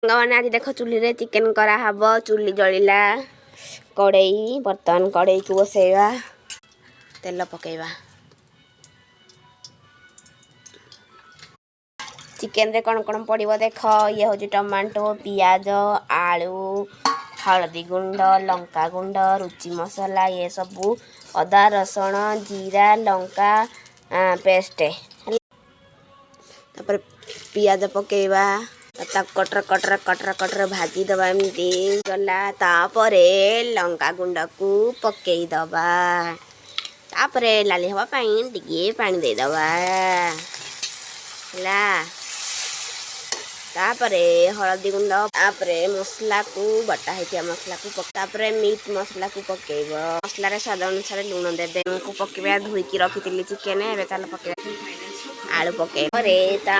मैंने आज देख चूल्ही रे चिकेन करा हब चूल्ही जलिला कड़ई बर्तमान कड़ई को बसैवा तेल पकेवा चिकेन रे कौन पड़ो देख ये हूँ टमाटो पियाज आलू हलदी गुंड लंका गुंड रुचि मसला ये सबू अदा रसुण जीरा लंका पेस्ट तापर पियाज पकेवा कटर कटर कटर कटर भाजी दबा एमती गला तापरे लंका गुंड को पकई दबा तापरे लाली हवा पाई टिके पानी दे दबा ला तापरे हलदी गुंड तापरे मसला को बटा है मसला को तापरे मीट मसला को पकेब मसला रे स्वाद अनुसार लुण देबे को पकेबा धोई की रखी चिकेन एबे ताल पकेबा आलू पकेब रे ता